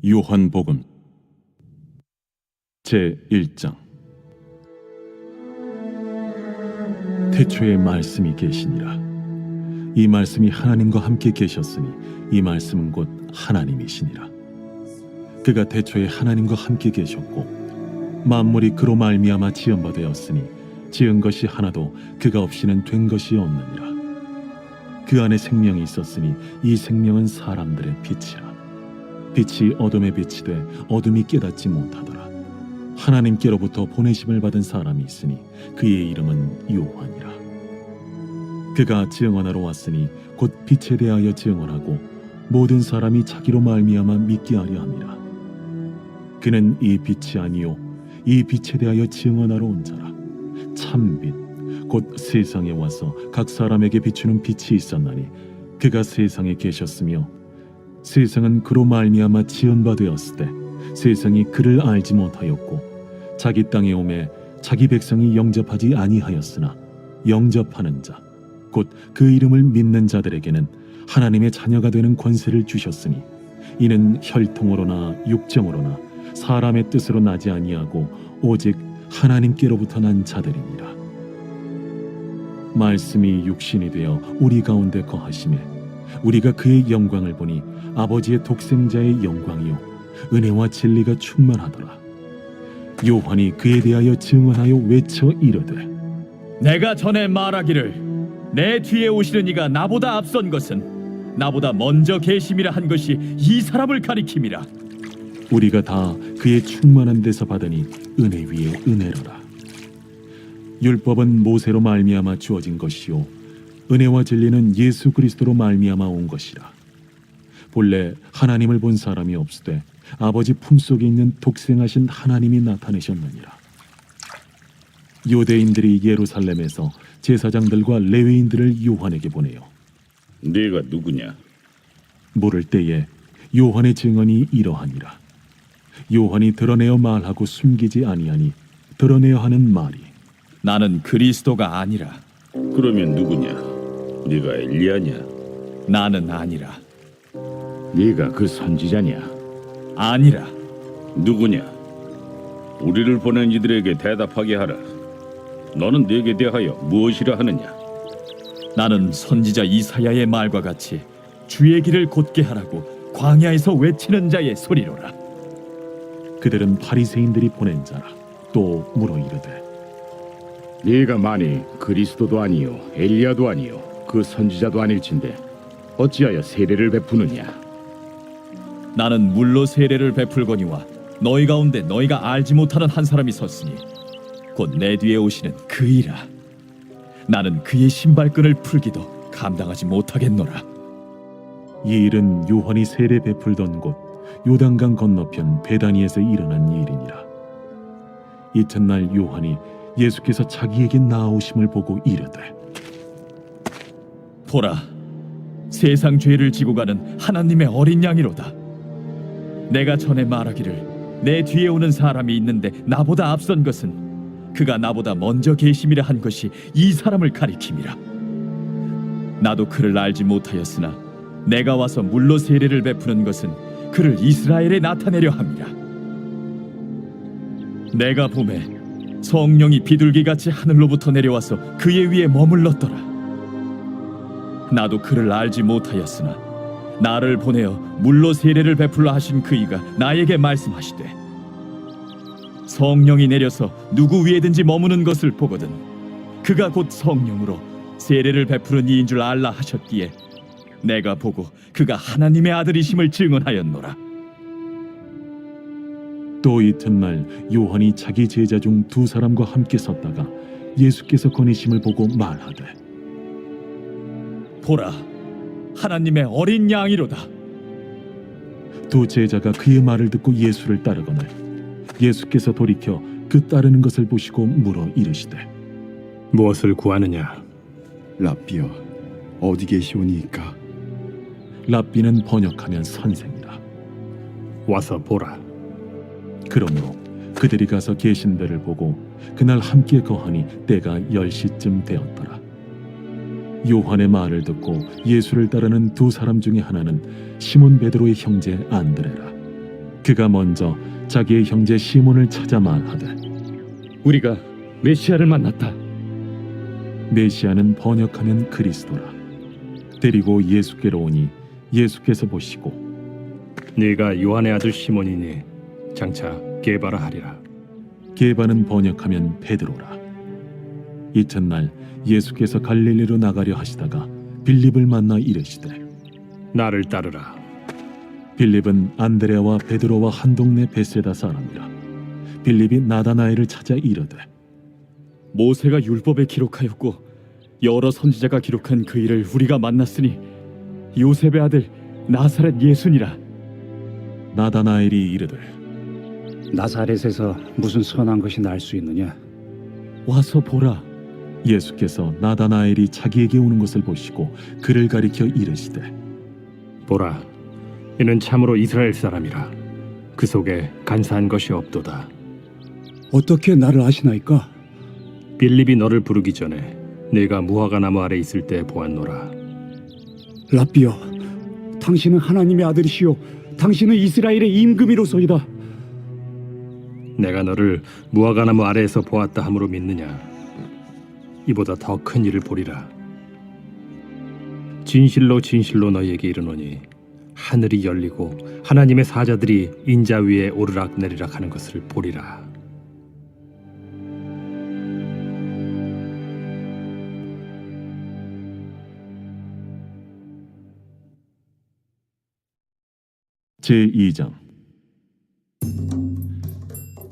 요한복음 제1장. 태초에 말씀이 계시니라. 이 말씀이 하나님과 함께 계셨으니 이 말씀은 곧 하나님이시니라. 그가 태초에 하나님과 함께 계셨고 만물이 그로 말미암아 지은 바 되었으니 지은 것이 하나도 그가 없이는 된 것이 없느니라. 그 안에 생명이 있었으니 이 생명은 사람들의 빛이라. 빛이 어둠에 빛이 돼 어둠이 깨닫지 못하더라. 하나님께로부터 보내심을 받은 사람이 있으니 그의 이름은 요한이라. 그가 증언하러 왔으니 곧 빛에 대하여 증언하고 모든 사람이 자기로 말미암아 믿게 하려 함이라. 그는 이 빛이 아니요 이 빛에 대하여 증언하러 온 자라. 참빛 곧 세상에 와서 각 사람에게 비추는 빛이 있었나니 그가 세상에 계셨으며 세상은 그로 말미암아 지은 바 되었을 때 세상이 그를 알지 못하였고 자기 땅에 오매 자기 백성이 영접하지 아니하였으나 영접하는 자 곧 그 이름을 믿는 자들에게는 하나님의 자녀가 되는 권세를 주셨으니 이는 혈통으로나 육정으로나 사람의 뜻으로 나지 아니하고 오직 하나님께로부터 난 자들이니라. 말씀이 육신이 되어 우리 가운데 거하시매 우리가 그의 영광을 보니 아버지의 독생자의 영광이요 은혜와 진리가 충만하더라. 요한이 그에 대하여 증언하여 외쳐 이르되 내가 전에 말하기를 내 뒤에 오시는 이가 나보다 앞선 것은 나보다 먼저 계심이라 한 것이 이 사람을 가리킴이라. 우리가 다 그의 충만한 데서 받으니 은혜 위에 은혜로라. 율법은 모세로 말미암아 주어진 것이요 은혜와 진리는 예수 그리스도로 말미암아 온 것이라. 본래 하나님을 본 사람이 없으되 아버지 품속에 있는 독생하신 하나님이 나타내셨느니라. 유대인들이 예루살렘에서 제사장들과 레위인들을 요한에게 보내요. 네가 누구냐? 물을 때에 요한의 증언이 이러하니라. 요한이 드러내어 말하고 숨기지 아니하니 드러내어 하는 말이 나는 그리스도가 아니라. 그러면 누구냐? 네가 엘리야냐? 나는 아니라. 네가 그 선지자냐? 아니라. 누구냐? 우리를 보낸 이들에게 대답하게 하라. 너는 네게 대하여 무엇이라 하느냐? 나는 선지자 이사야의 말과 같이 주의 길을 곧게 하라고 광야에서 외치는 자의 소리로라. 그들은 바리새인들이 보낸 자라. 또 물어 이르되 네가 만일 그리스도도 아니요 엘리야도 아니요 그 선지자도 아닐진데 어찌하여 세례를 베푸느냐? 나는 물로 세례를 베풀거니와 너희 가운데 너희가 알지 못하는 한 사람이 섰으니 곧 내 뒤에 오시는 그이라. 나는 그의 신발끈을 풀기도 감당하지 못하겠노라. 이 일은 요한이 세례 베풀던 곳 요단강 건너편 베다니에서 일어난 일이니라. 이튿날 요한이 예수께서 자기에게 나아오심을 보고 이르되 보라, 세상 죄를 지고 가는 하나님의 어린 양이로다. 내가 전에 말하기를 내 뒤에 오는 사람이 있는데 나보다 앞선 것은 그가 나보다 먼저 계심이라 한 것이 이 사람을 가리킴이라. 나도 그를 알지 못하였으나 내가 와서 물로 세례를 베푸는 것은 그를 이스라엘에 나타내려 함이라. 내가 보매 성령이 비둘기같이 하늘로부터 내려와서 그의 위에 머물렀더라. 나도 그를 알지 못하였으나 나를 보내어 물로 세례를 베풀라 하신 그이가 나에게 말씀하시되 성령이 내려서 누구 위에든지 머무는 것을 보거든 그가 곧 성령으로 세례를 베푸는 이인 줄 알라 하셨기에 내가 보고 그가 하나님의 아들이심을 증언하였노라. 또 이튿날 요한이 자기 제자 중 두 사람과 함께 섰다가 예수께서 거니심을 보고 말하되 보라, 하나님의 어린 양이로다. 두 제자가 그의 말을 듣고 예수를 따르거늘 예수께서 돌이켜 그 따르는 것을 보시고 물어 이르시되 무엇을 구하느냐? 랍비여, 어디 계시오니이까? 랍비는 번역하면 선생이라. 와서 보라. 그러므로 그들이 가서 계신 데를 보고 그날 함께 거하니 때가 10시쯤 되었더라. 요한의 말을 듣고 예수를 따르는 두 사람 중에 하나는 시몬 베드로의 형제 안드레라. 그가 먼저 자기의 형제 시몬을 찾아 말하되 우리가 메시아를 만났다. 메시아는 번역하면 그리스도라. 데리고 예수께로 오니 예수께서 보시고 네가 요한의 아들 시몬이니 장차 게바라 하리라. 게바는 번역하면 베드로라. 이튿날 예수께서 갈릴리로 나가려 하시다가 빌립을 만나 이르시되 나를 따르라. 빌립은 안드레아와 베드로와 한 동네 베세다 사람이라. 빌립이 나다나엘을 찾아 이르되 모세가 율법에 기록하였고 여러 선지자가 기록한 그 일을 우리가 만났으니 요셉의 아들 나사렛 예수니라. 나다나엘이 이르되 나사렛에서 무슨 선한 것이 날 수 있느냐? 와서 보라. 예수께서 나다나엘이 자기에게 오는 것을 보시고 그를 가리켜 이르시되 보라, 이는 참으로 이스라엘 사람이라. 그 속에 간사한 것이 없도다. 어떻게 나를 아시나이까? 빌립이 너를 부르기 전에 네가 무화과 나무 아래 있을 때 보았노라. 라비여, 당신은 하나님의 아들이시요 당신은 이스라엘의 임금이로소이다. 내가 너를 무화과 나무 아래에서 보았다 함으로 믿느냐? 이보다 더 큰 일을 보리라. 진실로 진실로 너희에게 이르노니 하늘이 열리고 하나님의 사자들이 인자 위에 오르락 내리락 하는 것을 보리라. 제2장.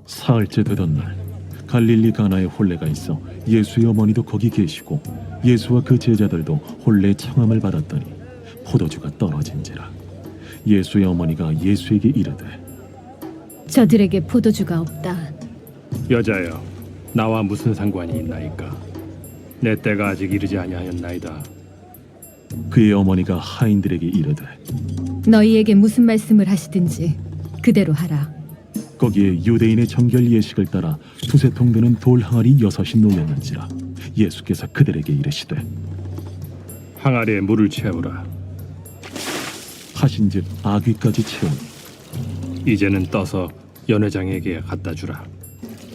사흘째 되던 날 갈릴리 가나에 혼례가 있어 예수의 어머니도 거기 계시고 예수와 그 제자들도 혼례 청함을 받았더니 포도주가 떨어진지라. 예수의 어머니가 예수에게 이르되 저들에게 포도주가 없다. 여자여, 나와 무슨 상관이 있나이까? 내 때가 아직 이르지 아니하였나이다. 그의 어머니가 하인들에게 이르되 너희에게 무슨 말씀을 하시든지 그대로 하라. 거기에 유대인의 정결 예식을 따라 두세 통 되는 돌 항아리 6이 놓였는지라. 예수께서 그들에게 이르시되 항아리에 물을 채우라. 하신즉 아귀까지 채우니 이제는 떠서 연회장에게 갖다 주라.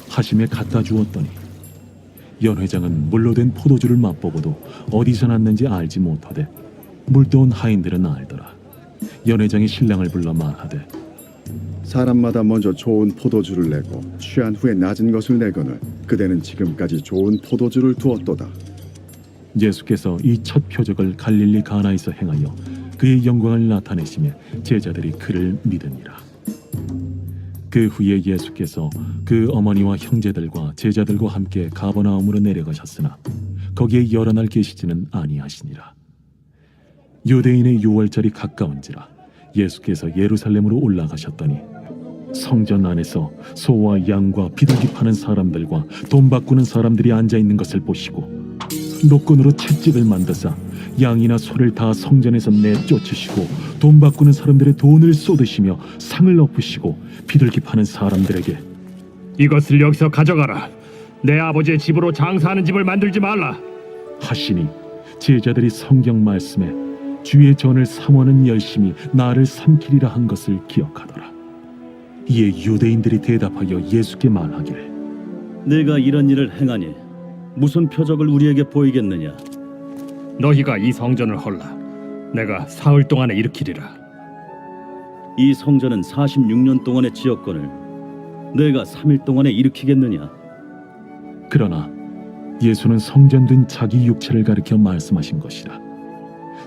하심에 갖다 주었더니 연회장은 물로 된 포도주를 맛보고도 어디서 났는지 알지 못하되 물떠온 하인들은 알더라. 연회장이 신랑을 불러 말하되 사람마다 먼저 좋은 포도주를 내고 취한 후에 낮은 것을 내거늘 그대는 지금까지 좋은 포도주를 두었도다. 예수께서 이 첫 표적을 갈릴리 가나에서 행하여 그의 영광을 나타내시며 제자들이 그를 믿으니라. 그 후에 예수께서 그 어머니와 형제들과 제자들과 함께 가버나움으로 내려가셨으나 거기에 여러 날 계시지는 아니하시니라. 유대인의 유월절이 가까운지라 예수께서 예루살렘으로 올라가셨더니 성전 안에서 소와 양과 비둘기 파는 사람들과 돈 바꾸는 사람들이 앉아 있는 것을 보시고 노끈으로 채찍을 만드사 양이나 소를 다 성전에서 내쫓으시고 돈 바꾸는 사람들의 돈을 쏟으시며 상을 엎으시고 비둘기 파는 사람들에게 이것을 여기서 가져가라. 내 아버지의 집으로 장사하는 집을 만들지 말라. 하시니 제자들이 성경 말씀에 주의 전을 삼원은 열심히 나를 삼키리라 한 것을 기억하더라. 이에 유대인들이 대답하여 예수께 말하기를 내가 이런 일을 행하니 무슨 표적을 우리에게 보이겠느냐? 너희가 이 성전을 헐라. 내가 사흘 동안에 일으키리라. 이 성전은 46년 동안의 지었건을 내가 3일 동안에 일으키겠느냐? 그러나 예수는 성전된 자기 육체를 가리켜 말씀하신 것이라.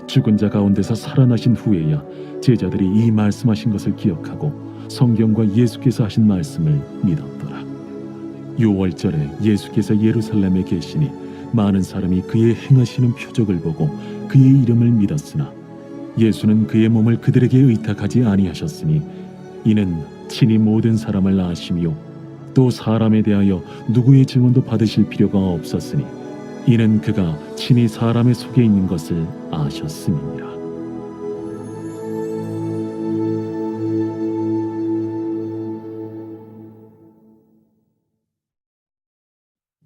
죽은 자 가운데서 살아나신 후에야 제자들이 이 말씀하신 것을 기억하고 성경과 예수께서 하신 말씀을 믿었더라. 유월절에 예수께서 예루살렘에 계시니 많은 사람이 그의 행하시는 표적을 보고 그의 이름을 믿었으나 예수는 그의 몸을 그들에게 의탁하지 아니하셨으니 이는 친히 모든 사람을 아시며 또 사람에 대하여 누구의 증언도 받으실 필요가 없었으니 이는 그가 친히 사람의 속에 있는 것을 아셨음이니라.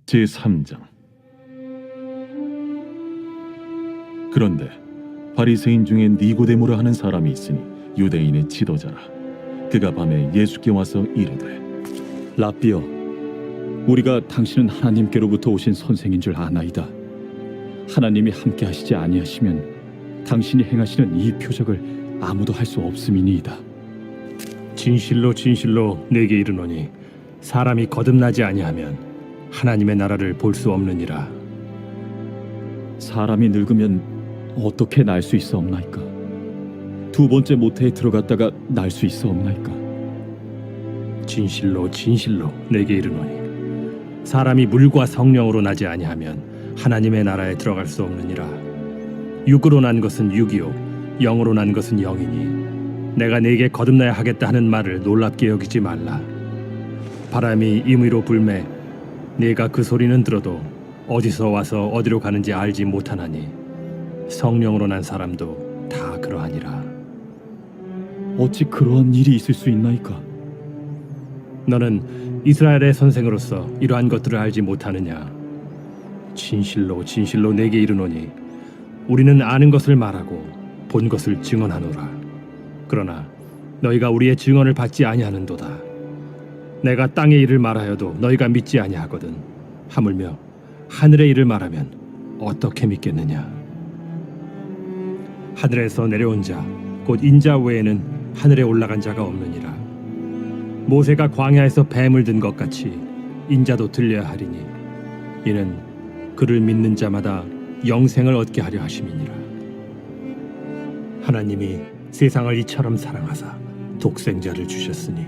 제3장. 그런데 바리새인 중에 니고데모라 하는 사람이 있으니 유대인의 지도자라. 그가 밤에 예수께 와서 이르되 라비여, 우리가 당신은 하나님께로부터 오신 선생인 줄 아나이다. 하나님이 함께 하시지 아니하시면 당신이 행하시는 이 표적을 아무도 할 수 없음이니이다. 진실로 진실로 내게 이르노니 사람이 거듭나지 아니하면 하나님의 나라를 볼 수 없느니라. 사람이 늙으면 어떻게 날 수 있사옵나이까? 두 번째 모태에 들어갔다가 날 수 있사옵나이까? 진실로 진실로 내게 이르노니 사람이 물과 성령으로 나지 아니하면 하나님의 나라에 들어갈 수 없느니라. 육으로 난 것은 육이요 영으로 난 것은 영이니 내가 네게 거듭나야 하겠다 하는 말을 놀랍게 여기지 말라. 바람이 임의로 불매 네가 그 소리는 들어도 어디서 와서 어디로 가는지 알지 못하나니 성령으로 난 사람도 다 그러하니라. 어찌 그러한 일이 있을 수 있나이까? 너는 이스라엘의 선생으로서 이러한 것들을 알지 못하느냐? 진실로 진실로 내게 이르노니 우리는 아는 것을 말하고 본 것을 증언하노라. 그러나 너희가 우리의 증언을 받지 아니하는도다. 내가 땅의 일을 말하여도 너희가 믿지 아니하거든. 하물며 하늘의 일을 말하면 어떻게 믿겠느냐? 하늘에서 내려온 자 곧 인자 외에는 하늘에 올라간 자가 없느니라. 모세가 광야에서 뱀을 든 것 같이 인자도 들려야 하리니 이는 그를 믿는 자마다 영생을 얻게 하려 하심이니라. 하나님이 세상을 이처럼 사랑하사 독생자를 주셨으니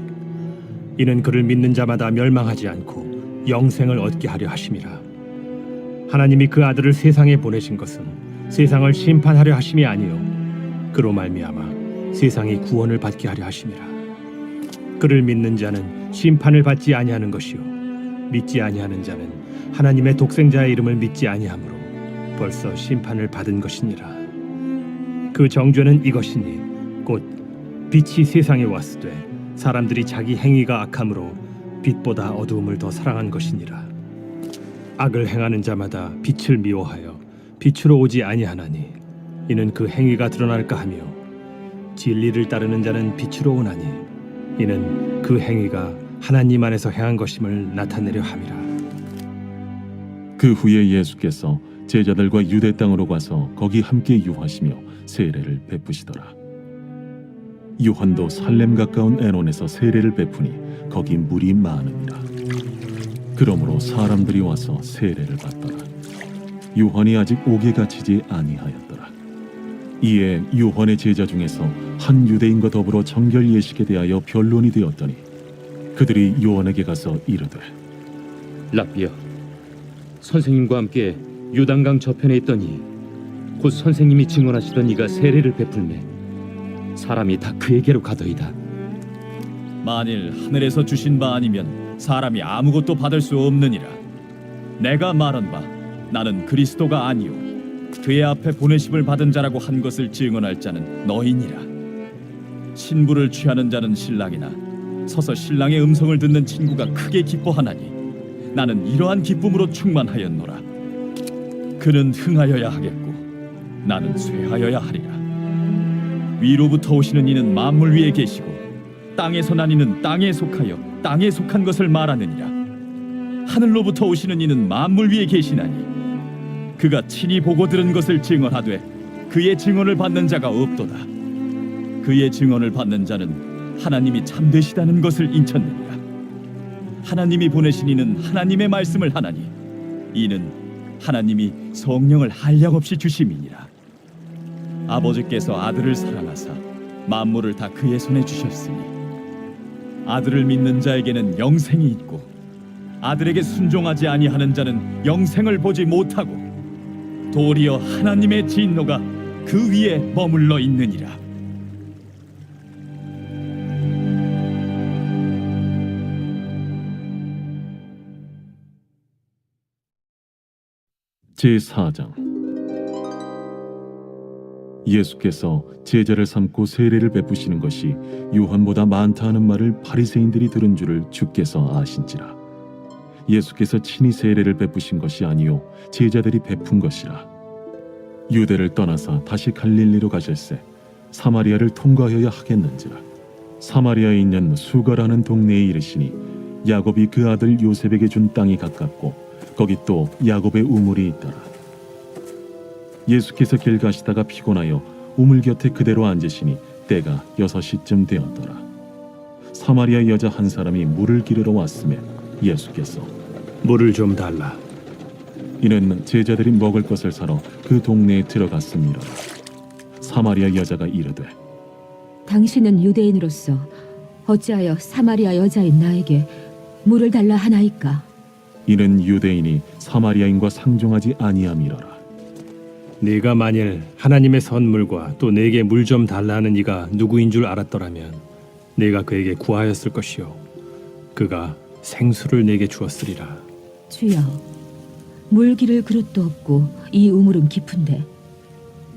이는 그를 믿는 자마다 멸망하지 않고 영생을 얻게 하려 하심이라. 하나님이 그 아들을 세상에 보내신 것은 세상을 심판하려 하심이 아니요 그로 말미암아 세상이 구원을 받게 하려 하심이라. 그를 믿는 자는 심판을 받지 아니하는 것이요 믿지 아니하는 자는 하나님의 독생자의 이름을 믿지 아니하므로 벌써 심판을 받은 것이니라. 그 정죄는 이것이니 곧 빛이 세상에 왔을 때 사람들이 자기 행위가 악함으로 빛보다 어두움을 더 사랑한 것이니라. 악을 행하는 자마다 빛을 미워하여 빛으로 오지 아니하나니 이는 그 행위가 드러날까 하며 진리를 따르는 자는 빛으로 오나니 이는 그 행위가 하나님 안에서 행한 것임을 나타내려 함이라. 그 후에 예수께서 제자들과 유대 땅으로 가서 거기 함께 유하시며 세례를 베푸시더라. 요한도 살렘 가까운 에논에서 세례를 베푸니 거기 물이 많으니라. 그러므로 사람들이 와서 세례를 받더라. 요한이 아직 옥에 갇히지 아니하였더라. 이에 요한의 제자 중에서 한 유대인과 더불어 정결 예식에 대하여 변론이 되었더니 그들이 요한에게 가서 이르되 라비여, 선생님과 함께 요단강 저편에 있더니 곧 선생님이 증언하시던 이가 세례를 베풀매 사람이 다 그에게로 가더이다. 만일 하늘에서 주신 바 아니면 사람이 아무것도 받을 수 없느니라. 내가 말한 바 나는 그리스도가 아니요 그의 앞에 보내심을 받은 자라고 한 것을 증언할 자는 너희니라. 신부를 취하는 자는 신랑이나 서서 신랑의 음성을 듣는 친구가 크게 기뻐하나니 나는 이러한 기쁨으로 충만하였노라. 그는 흥하여야 하겠고 나는 쇠하여야 하리라. 위로부터 오시는 이는 만물 위에 계시고 땅에서 난 이는 땅에 속하여 땅에 속한 것을 말하느니라. 하늘로부터 오시는 이는 만물 위에 계시나니 그가 친히 보고 들은 것을 증언하되 그의 증언을 받는 자가 없도다. 그의 증언을 받는 자는 하나님이 참되시다는 것을 인쳤느니라. 하나님이 보내신 이는 하나님의 말씀을 하나니 이는 하나님이 성령을 한량없이 주심이니라. 아버지께서 아들을 사랑하사 만물을 다 그의 손에 주셨으니 아들을 믿는 자에게는 영생이 있고 아들에게 순종하지 아니하는 자는 영생을 보지 못하고 도리어 하나님의 진노가 그 위에 머물러 있느니라. 제4장. 예수께서 제자를 삼고 세례를 베푸시는 것이 요한보다 많다 하는 말을 바리새인들이 들은 줄을 주께서 아신지라. 예수께서 친히 세례를 베푸신 것이 아니요 제자들이 베푼 것이라. 유대를 떠나사 다시 갈릴리로 가실새 사마리아를 통과하여야 하겠는지라. 사마리아에 있는 수가라는 동네에 이르시니 야곱이 그 아들 요셉에게 준 땅이 가깝고 거기 또 야곱의 우물이 있더라. 예수께서 길 가시다가 피곤하여 우물 곁에 그대로 앉으시니 때가 6시쯤 되었더라. 사마리아 여자 한 사람이 물을 기르러 왔음에 예수께서 물을 좀 달라. 이는 제자들이 먹을 것을 사러 그 동네에 들어갔습니다. 사마리아 여자가 이르되 당신은 유대인으로서 어찌하여 사마리아 여자인 나에게 물을 달라 하나이까? 이는 유대인이 사마리아인과 상종하지 아니함이로라. 네가 만일 하나님의 선물과 또 내게 물 좀 달라 하는 이가 누구인 줄 알았더라면 네가 그에게 구하였을 것이요 그가 생수를 내게 주었으리라. 주여, 물 기를 그릇도 없고 이 우물은 깊은데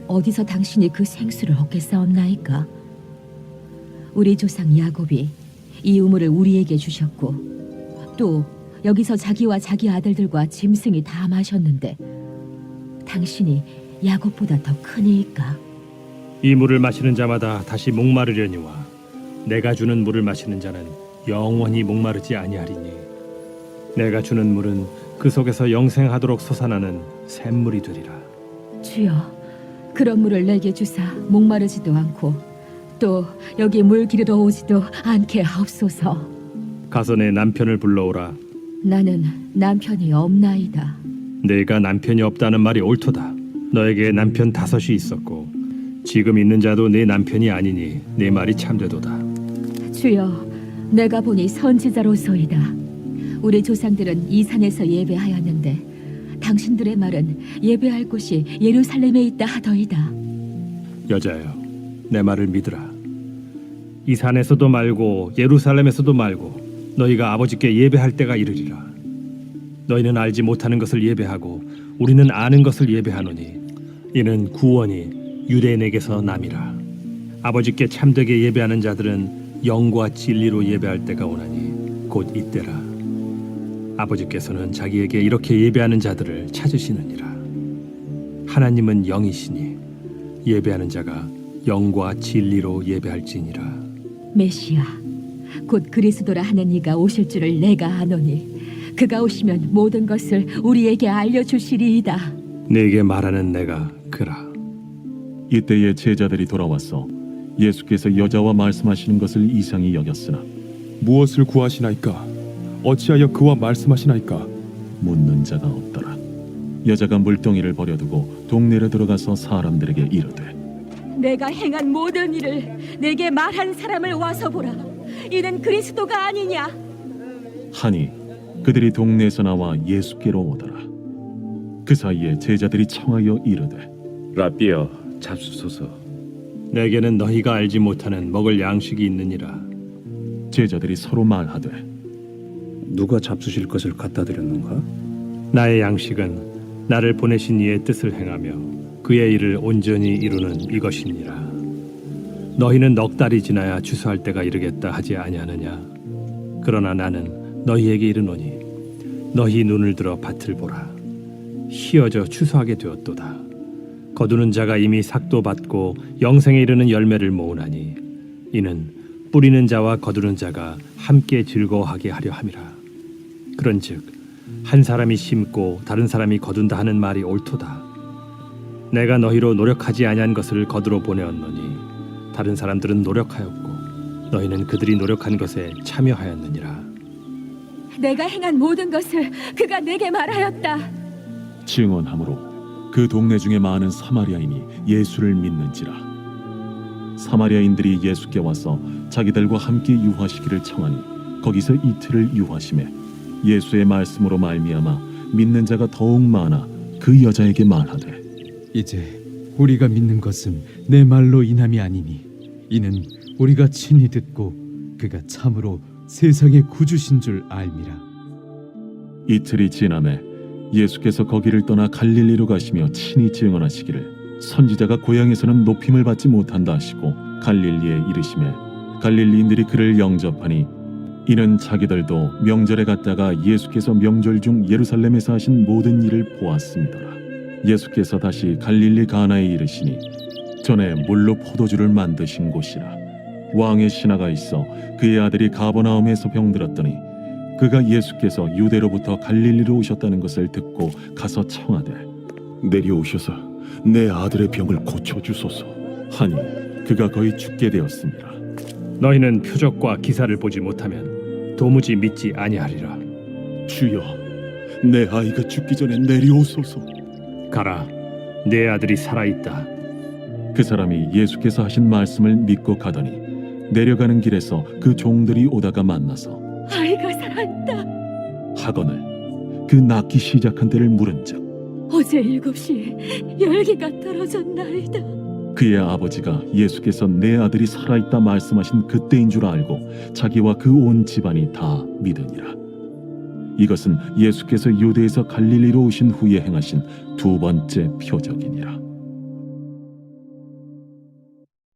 어디서 당신이 그 생수를 얻겠사옵나이까? 우리 조상 야곱이 이 우물을 우리에게 주셨고 또 여기서 자기와 자기 아들들과 짐승이 다 마셨는데 당신이 야곱보다 더 크니이까? 이 물을 마시는 자마다 다시 목마르려니와 내가 주는 물을 마시는 자는 영원히 목마르지 아니하리니 내가 주는 물은 그 속에서 영생하도록 솟아나는 샘물이 되리라. 주여, 그런 물을 내게 주사 목마르지도 않고 또 여기 물 기르러 오지도 않게 하옵소서. 가서 내 남편을 불러오라. 나는 남편이 없나이다. 내가 남편이 없다는 말이 옳도다. 너에게 남편 5이 있었고 지금 있는 자도 내 남편이 아니니 내 말이 참되도다. 주여, 내가 보니 선지자로소이다. 우리 조상들은 이 산에서 예배하였는데 당신들의 말은 예배할 곳이 예루살렘에 있다 하더이다. 여자여, 내 말을 믿으라. 이 산에서도 말고 예루살렘에서도 말고 너희가 아버지께 예배할 때가 이르리라. 너희는 알지 못하는 것을 예배하고 우리는 아는 것을 예배하노니 이는 구원이 유대인에게서 남이라. 아버지께 참되게 예배하는 자들은 영과 진리로 예배할 때가 오나니 곧 이때라. 아버지께서는 자기에게 이렇게 예배하는 자들을 찾으시느니라. 하나님은 영이시니 예배하는 자가 영과 진리로 예배할지니라. 메시아, 곧 그리스도라 하는 이가 오실 줄을 내가 아노니 그가 오시면 모든 것을 우리에게 알려주시리이다. 내게 말하는 내가 그라. 이때에 제자들이 돌아와서 예수께서 여자와 말씀하시는 것을 이상히 여겼으나 무엇을 구하시나이까? 어찌하여 그와 말씀하시나이까? 묻는 자가 없더라. 여자가 물동이를 버려두고 동네로 들어가서 사람들에게 이르되 내가 행한 모든 일을 내게 말한 사람을 와서 보라. 이는 그리스도가 아니냐? 하니 그들이 동네에서 나와 예수께로 오더라. 그 사이에 제자들이 청하여 이르되 라비여 잡수소서. 내게는 너희가 알지 못하는 먹을 양식이 있느니라. 제자들이 서로 말하되 누가 잡수실 것을 갖다 드렸는가? 나의 양식은 나를 보내신 이의 뜻을 행하며 그의 일을 온전히 이루는 이것이니라. 너희는 넉 달이 지나야 추수할 때가 이르겠다 하지 아니하느냐? 그러나 나는 너희에게 이르노니 너희 눈을 들어 밭을 보라. 희어져 추수하게 되었도다. 거두는 자가 이미 삭도 받고 영생에 이르는 열매를 모으나니 이는 뿌리는 자와 거두는 자가 함께 즐거워하게 하려 함이라. 그런즉 한 사람이 심고 다른 사람이 거둔다 하는 말이 옳도다. 내가 너희로 노력하지 아니한 것을 거두러 보내었노니 다른 사람들은 노력하였고 너희는 그들이 노력한 것에 참여하였느니라. 내가 행한 모든 것을 그가 내게 말하였다. 증언하므로 그 동네 중에 많은 사마리아인이 예수를 믿는지라. 사마리아인들이 예수께 와서 자기들과 함께 유하시기를 청하니 거기서 이틀을 유하심에 예수의 말씀으로 말미암아 믿는 자가 더욱 많아 그 여자에게 말하되 이제 우리가 믿는 것은 내 말로 인함이 아니니 이는 우리가 친히 듣고 그가 참으로 세상의 구주신 줄 알미라. 이틀이 지남에 예수께서 거기를 떠나 갈릴리로 가시며 친히 증언하시기를 선지자가 고향에서는 높임을 받지 못한다 하시고 갈릴리에 이르시매 갈릴리인들이 그를 영접하니 이는 자기들도 명절에 갔다가 예수께서 명절 중 예루살렘에서 하신 모든 일을 보았습니다라. 예수께서 다시 갈릴리 가나에 이르시니 전에 물로 포도주를 만드신 곳이라. 왕의 신하가 있어 그의 아들이 가버나움에서 병들었더니 그가 예수께서 유대로부터 갈릴리로 오셨다는 것을 듣고 가서 청하되 내려오셔서 내 아들의 병을 고쳐 주소서. 하니 그가 거의 죽게 되었습니다. 너희는 표적과 기사를 보지 못하면 도무지 믿지 아니하리라. 주여, 내 아이가 죽기 전에 내려오소서. 가라, 내 아들이 살아있다. 그 사람이 예수께서 하신 말씀을 믿고 가더니 내려가는 길에서 그 종들이 오다가 만나서 아이가 살아있다. 하거늘 그 낳기 시작한 때를 물은즉 어제 7시에 열기가 떨어졌나이다. 그의 아버지가 예수께서 내 아들이 살아있다 말씀하신 그때인 줄 알고 자기와 그 온 집안이 다 믿으니라. 이것은 예수께서 유대에서 갈릴리로 오신 후에 행하신 두 번째 표적이니라.